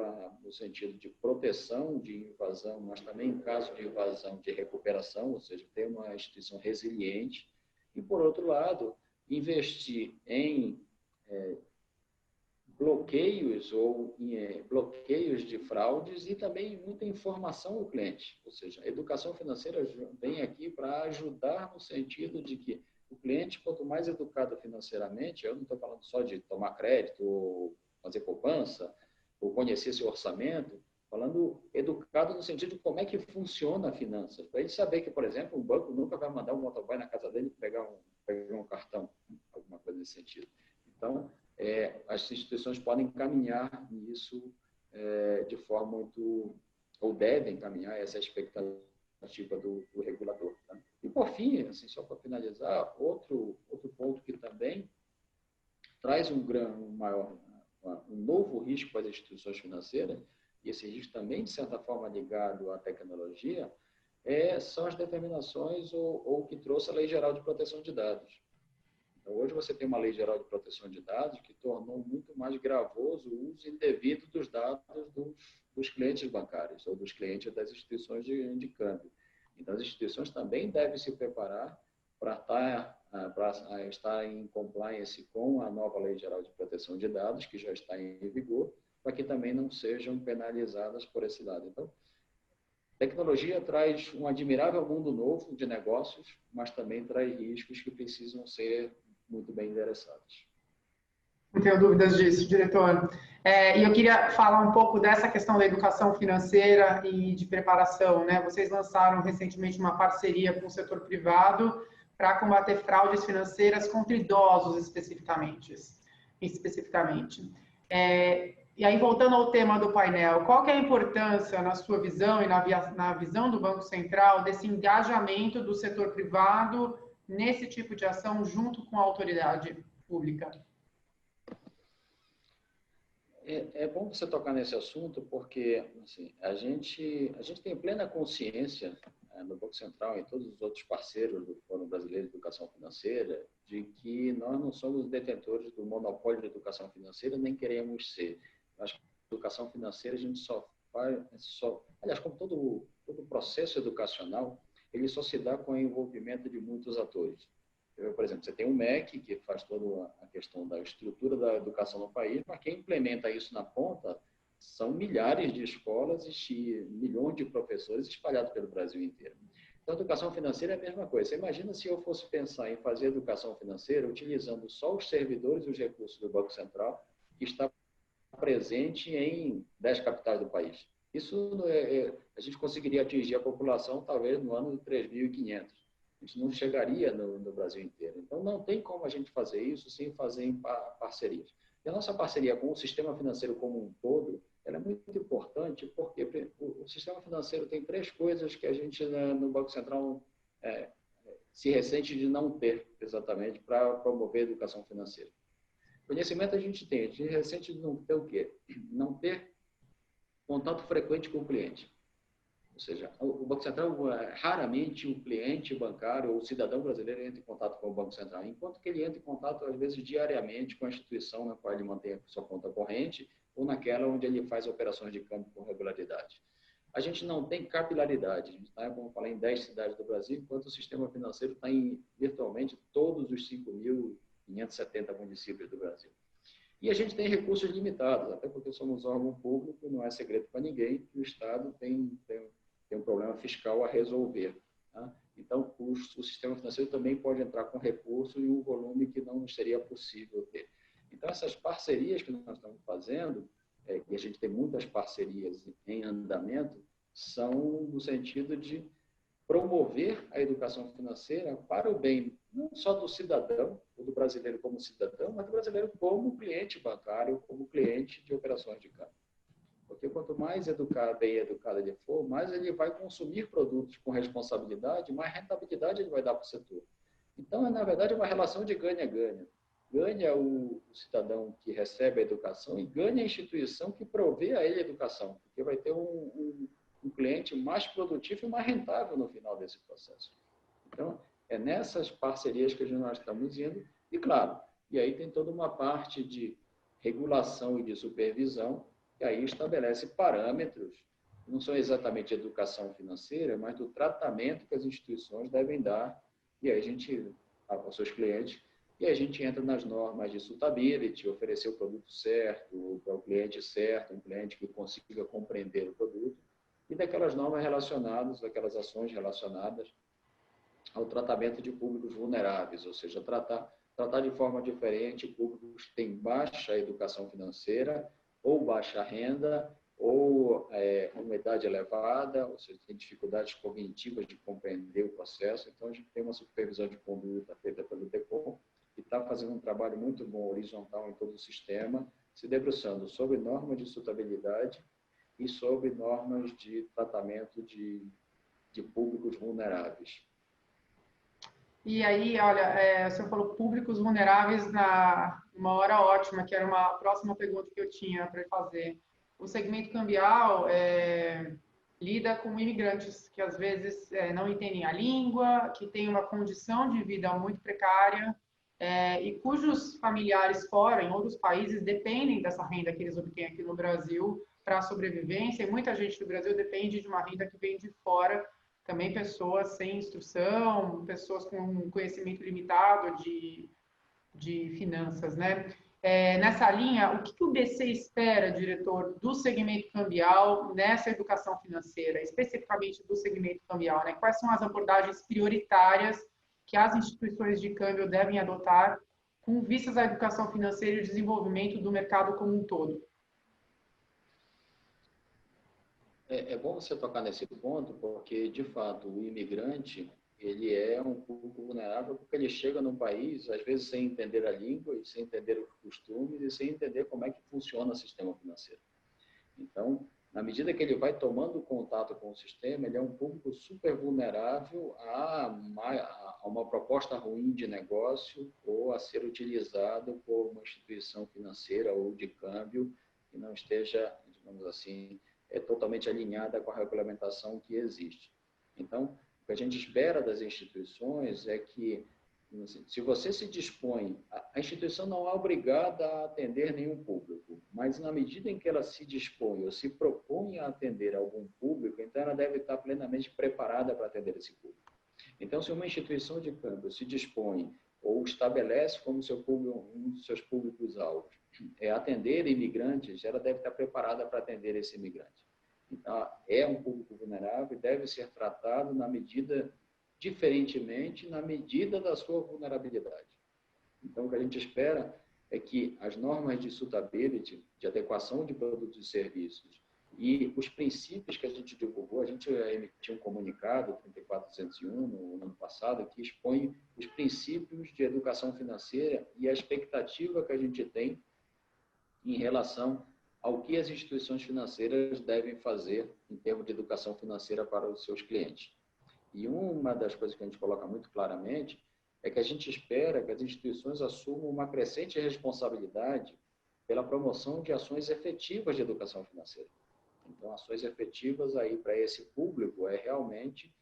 S4: no sentido de proteção de invasão, mas também em caso de invasão de recuperação, ou seja, ter uma instituição resiliente, e, por outro lado, investir em bloqueios bloqueios de fraudes e também muita informação ao cliente. Ou seja, a educação financeira vem aqui para ajudar no sentido de que o cliente, quanto mais educado financeiramente, eu não estou falando só de tomar crédito, ou fazer poupança, ou conhecer seu orçamento, falando educado no sentido de como é que funciona a finança. Para ele saber que, por exemplo, um banco nunca vai mandar um motoboy na casa dele pegar um cartão, alguma coisa nesse sentido. Então, as instituições podem caminhar nisso de forma muito, ou devem caminhar essa expectativa do regulador. Tá? E, por fim, assim, só para finalizar, outro ponto que também traz um novo risco para as instituições financeiras, e esse risco também, de certa forma, ligado à tecnologia, são as determinações ou que trouxe a Lei Geral de Proteção de Dados. Hoje você tem uma Lei Geral de Proteção de Dados que tornou muito mais gravoso o uso indevido dos dados dos clientes bancários ou dos clientes das instituições de câmbio. Então, as instituições também devem se preparar para estar em compliance com a nova Lei Geral de Proteção de Dados, que já está em vigor, para que também não sejam penalizadas por esse lado. Então, tecnologia traz um admirável mundo novo de negócios, mas também traz riscos que precisam ser muito bem endereçados.
S3: Não tenho dúvidas disso, diretor. E eu queria falar um pouco dessa questão da educação financeira e de preparação, né? Vocês lançaram recentemente uma parceria com o setor privado para combater fraudes financeiras contra idosos especificamente. E aí, voltando ao tema do painel, qual que é a importância, na sua visão e na visão do Banco Central, desse engajamento do setor privado nesse tipo de ação junto com a autoridade pública?
S4: É bom você tocar nesse assunto, porque assim, a gente tem plena consciência no Banco Central e em todos os outros parceiros do Fórum Brasileiro de Educação Financeira de que nós não somos detentores do monopólio de educação financeira, nem queremos ser. Acho que a educação financeira a gente aliás, como todo o processo educacional, ele só se dá com o envolvimento de muitos atores. Por exemplo, você tem o MEC, que faz toda a questão da estrutura da educação no país, mas quem implementa isso na ponta são milhares de escolas e milhões de professores espalhados pelo Brasil inteiro. Então, a educação financeira é a mesma coisa. Você imagina se eu fosse pensar em fazer educação financeira utilizando só os servidores e os recursos do Banco Central, que está presente em 10 capitais do país. Isso a gente conseguiria atingir a população talvez no ano de 3.500. A gente não chegaria no Brasil inteiro. Então, não tem como a gente fazer isso sem fazer em parcerias. E a nossa parceria com o sistema financeiro como um todo, ela é muito importante porque o sistema financeiro tem 3 coisas que a gente no Banco Central se ressente de não ter, exatamente, para promover a educação financeira. Conhecimento a gente se ressente de não ter o quê? Não ter contato frequente com o cliente. Ou seja, o Banco Central, raramente o cliente bancário ou o cidadão brasileiro entra em contato com o Banco Central, enquanto que ele entra em contato, às vezes, diariamente com a instituição na qual ele mantém a sua conta corrente ou naquela onde ele faz operações de câmbio com regularidade. A gente não tem capilaridade. A gente está, como eu falei, em 10 cidades do Brasil, enquanto o sistema financeiro está em virtualmente todos os 5.570 municípios do Brasil. E a gente tem recursos limitados, até porque somos órgão público, não é segredo para ninguém que o Estado tem um problema fiscal a resolver. Tá? Então, o sistema financeiro também pode entrar com recurso em um volume que não seria possível ter. Então, essas parcerias que nós estamos fazendo, e a gente tem muitas parcerias em andamento, são no sentido de promover a educação financeira para o bem não só do cidadão, ou do brasileiro como cidadão, mas do brasileiro como cliente bancário, como cliente de operações de câmbio. Porque quanto mais bem educado ele for, mais ele vai consumir produtos com responsabilidade, mais rentabilidade ele vai dar para o setor. Então, na verdade, é uma relação de ganha-ganha. Ganha o cidadão que recebe a educação e ganha a instituição que provê a ele a educação, porque vai ter um cliente mais produtivo e mais rentável no final desse processo. Então, é nessas parcerias que nós estamos indo, e claro, e aí tem toda uma parte de regulação e de supervisão, que aí estabelece parâmetros, que não são exatamente educação financeira, mas do tratamento que as instituições devem dar, e aí a gente, aos seus clientes, e a gente entra nas normas de suitability, oferecer o produto certo, para o cliente certo, um cliente que consiga compreender o produto, e daquelas normas relacionadas, daquelas ações relacionadas ao tratamento de públicos vulneráveis, ou seja, tratar de forma diferente públicos que têm baixa educação financeira, ou baixa renda, ou uma idade elevada, ou seja, tem dificuldades cognitivas de compreender o processo. Então, a gente tem uma supervisão de conduta feita pelo DECOM, que está fazendo um trabalho muito bom, horizontal em todo o sistema, se debruçando sobre normas de sustentabilidade e sobre normas de tratamento de públicos vulneráveis.
S3: E aí, olha, você falou públicos vulneráveis numa hora ótima, que era uma próxima pergunta que eu tinha para fazer. O segmento cambial lida com imigrantes que às vezes não entendem a língua, que têm uma condição de vida muito precária e cujos familiares fora, em outros países, dependem dessa renda que eles obtêm aqui no Brasil para a sobrevivência. E muita gente do Brasil depende de uma renda que vem de fora. Também pessoas sem instrução, pessoas com conhecimento limitado de finanças, né? Nessa linha, o que o BC espera, diretor, do segmento cambial nessa educação financeira, especificamente do segmento cambial, né? Quais são as abordagens prioritárias que as instituições de câmbio devem adotar com vistas à educação financeira e o desenvolvimento do mercado como um todo?
S4: É bom você tocar nesse ponto, porque, de fato, o imigrante, ele é um público vulnerável porque ele chega num país, às vezes, sem entender a língua, e sem entender os costumes, e sem entender como é que funciona o sistema financeiro. Então, na medida que ele vai tomando contato com o sistema, ele é um público super vulnerável a uma proposta ruim de negócio ou a ser utilizado por uma instituição financeira ou de câmbio que não esteja, digamos assim, totalmente alinhada com a regulamentação que existe. Então, o que a gente espera das instituições é que, se você se dispõe, a instituição não é obrigada a atender nenhum público, mas na medida em que ela se dispõe ou se propõe a atender algum público, então ela deve estar plenamente preparada para atender esse público. Então, se uma instituição de câmbio se dispõe ou estabelece como um dos seus públicos-alvos atender imigrantes, ela deve estar preparada para atender esse imigrante. Então, é um público vulnerável e deve ser tratado diferentemente, na medida da sua vulnerabilidade. Então, o que a gente espera é que as normas de suitability, de adequação de produtos e serviços, e os princípios que a gente divulgou, a gente emitiu um comunicado, 34201, no ano passado, que expõe os princípios de educação financeira e a expectativa que a gente tem em relação ao que as instituições financeiras devem fazer em termos de educação financeira para os seus clientes. E uma das coisas que a gente coloca muito claramente é que a gente espera que as instituições assumam uma crescente responsabilidade pela promoção de ações efetivas de educação financeira. Então, ações efetivas aí para esse público é realmente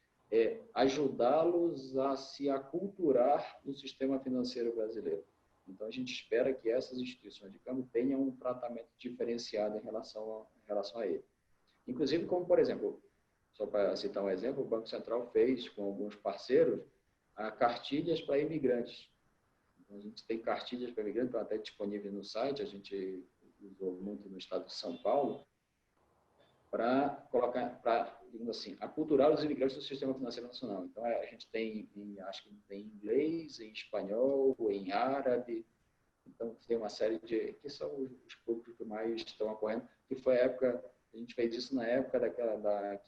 S4: ajudá-los a se aculturar no sistema financeiro brasileiro. Então, a gente espera que essas instituições de câmbio tenham um tratamento diferenciado em relação a ele. Inclusive, como, por exemplo, só para citar um exemplo, o Banco Central fez com alguns parceiros cartilhas para imigrantes. Então, a gente tem cartilhas para imigrantes, estão até disponíveis no site, a gente usou muito no estado de São Paulo, para colocar, digamos assim, aculturar os imigrantes do sistema financeiro nacional. Então, a gente tem, acho que tem em inglês, em espanhol, em árabe. Então, tem uma série de, que são os públicos que mais estão ocorrendo, que foi a época, a gente fez isso na época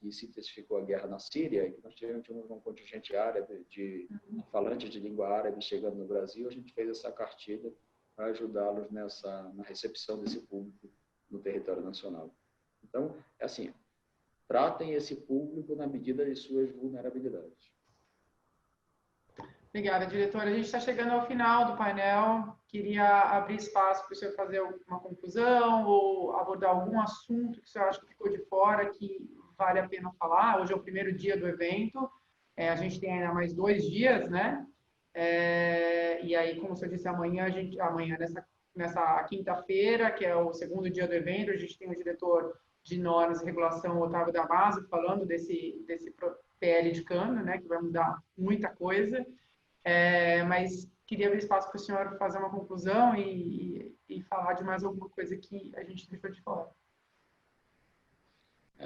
S4: que se intensificou a guerra na Síria, e que nós tivemos um contingente árabe, de falantes de língua árabe chegando no Brasil, a gente fez essa cartilha para ajudá-los na recepção desse público no território nacional. Então, é assim, tratem esse público na medida de suas vulnerabilidades.
S3: Obrigada, diretora. A gente está chegando ao final do painel. Queria abrir espaço para o senhor fazer uma conclusão ou abordar algum assunto que o senhor acha que ficou de fora, que vale a pena falar. Hoje é o primeiro dia do evento. A gente tem ainda mais 2 dias, né? E aí, como o senhor disse, amanhã, nessa quinta-feira, que é o segundo dia do evento, a gente tem o diretor de normas e regulação, Otávio Damasio, falando desse PL de câmbio, né, que vai mudar muita coisa, mas queria abrir espaço para o senhor fazer uma conclusão e falar de mais alguma coisa que a gente deixou de fora.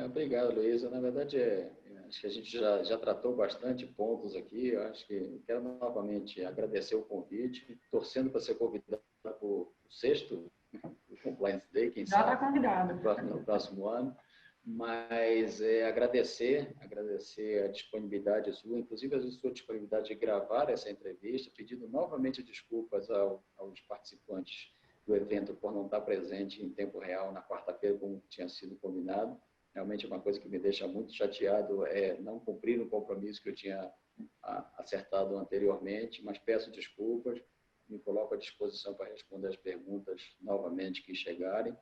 S4: Obrigado, Luísa. Na verdade, acho que a gente já tratou bastante pontos aqui. Eu acho que quero novamente agradecer o convite, torcendo para ser convidado para o 6º Compliance Day, quem
S3: já
S4: sabe,
S3: está convidado
S4: no próximo ano, mas agradecer a disponibilidade sua, inclusive a sua disponibilidade de gravar essa entrevista, pedindo novamente desculpas aos participantes do evento por não estar presente em tempo real na quarta-feira, como tinha sido combinado. Realmente é uma coisa que me deixa muito chateado, não cumprir o compromisso que eu tinha acertado anteriormente, mas peço desculpas, me coloco à disposição para responder as perguntas novamente que chegarem.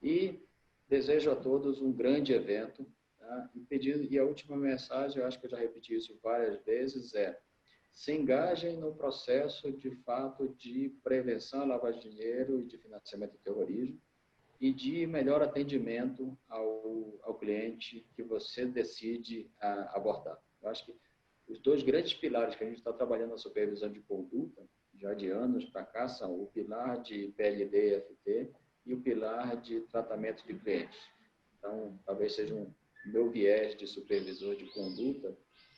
S4: E desejo a todos um grande evento. Tá? E a última mensagem, eu acho que eu já repeti isso várias vezes, se engajem no processo, de fato, de prevenção à lavagem de dinheiro e de financiamento do terrorismo e de melhor atendimento ao cliente que você decide abordar. Eu acho que os 2 grandes pilares que a gente está trabalhando na supervisão de conduta, já de anos para cá, são o pilar de PLD e FT e o pilar de tratamento de clientes. Então, talvez seja o meu viés de supervisor de conduta,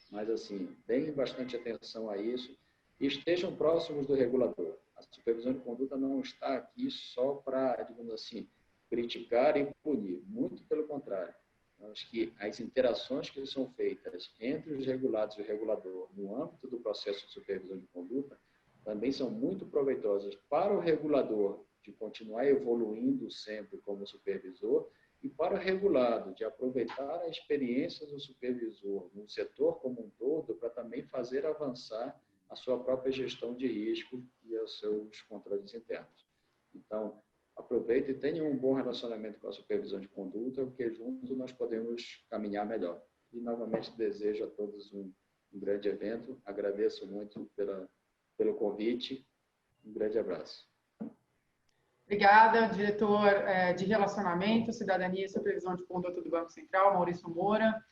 S4: mas, assim, deem bastante atenção a isso e estejam próximos do regulador. A supervisão de conduta não está aqui só para, digamos assim, criticar e punir. Muito pelo contrário. Eu acho que as interações que são feitas entre os regulados e o regulador no âmbito do processo de supervisão de conduta também são muito proveitosas para o regulador de continuar evoluindo sempre como supervisor e para o regulado de aproveitar a experiência do supervisor no setor como um todo para também fazer avançar a sua própria gestão de risco e os seus controles internos. Então, aproveite e tenha um bom relacionamento com a supervisão de conduta, porque juntos nós podemos caminhar melhor. E, novamente, desejo a todos um grande evento. Agradeço muito pelo convite. Um grande abraço.
S3: Obrigada, diretor de Relacionamento, Cidadania e Supervisão de Conduta do Banco Central, Maurício Moura.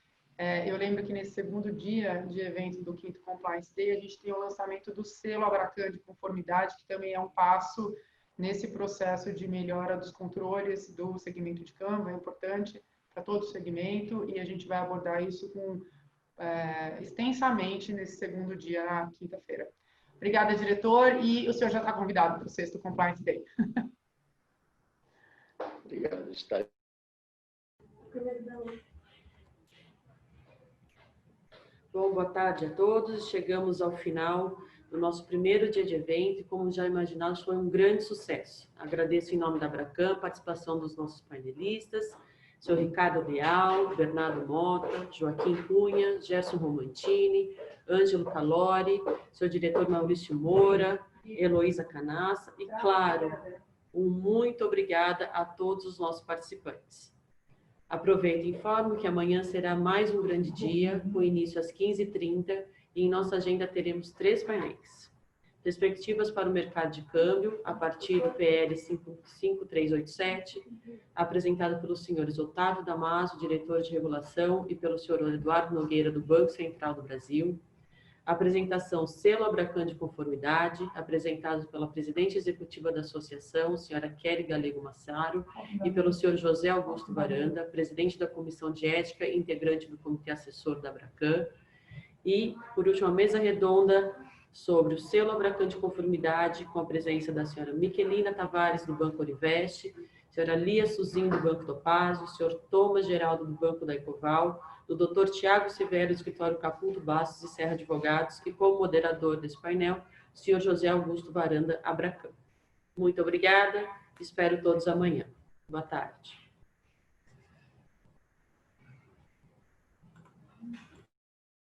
S3: Eu lembro que nesse segundo dia de evento do 5º Compliance Day, a gente tem o lançamento do selo Abracan de conformidade, que também é um passo nesse processo de melhora dos controles do segmento de câmbio, é importante para todo o segmento, e a gente vai abordar isso extensamente nesse segundo dia, na quinta-feira. Obrigada, diretor. E o senhor já está convidado para o 6º Compliance Day.
S4: Obrigado, está.
S1: Bom, boa tarde a todos. Chegamos ao final do nosso primeiro dia de evento e, como já imaginado, foi um grande sucesso. Agradeço em nome da Abracam a participação dos nossos painelistas, senhor Ricardo Leal, Bernardo Mota, Joaquim Cunha, Gerson Romantini, Ângelo Calori, seu diretor Maurício Moura, Heloísa Canassa e, claro, um muito obrigada a todos os nossos participantes. Aproveito e informo que amanhã será mais um grande dia, com início às 15h30, e em nossa agenda teremos 3 painéis. Perspectivas para o mercado de câmbio, a partir do PL 55387, apresentado pelos senhores Otávio Damaso, diretor de regulação, e pelo senhor Eduardo Nogueira, do Banco Central do Brasil. Apresentação Selo Abracam de Conformidade, apresentado pela presidente executiva da associação, senhora Kelly Galego Massaro, e pelo senhor José Augusto Varanda, presidente da Comissão de Ética e integrante do Comitê Assessor da Abracam. E, por último, a mesa redonda sobre o Selo Abracam de Conformidade, com a presença da senhora Miquelina Tavares, do Banco Oriveste, senhora Lia Suzin, do Banco Topázio, senhor Thomas Geraldo, do Banco da Ecoval, do Dr. Tiago Severo, do Escritório Caputo Bastos e Serra Advogados, e como moderador desse painel, o senhor José Augusto Varanda Abracam. Muito obrigada, espero todos amanhã. Boa tarde.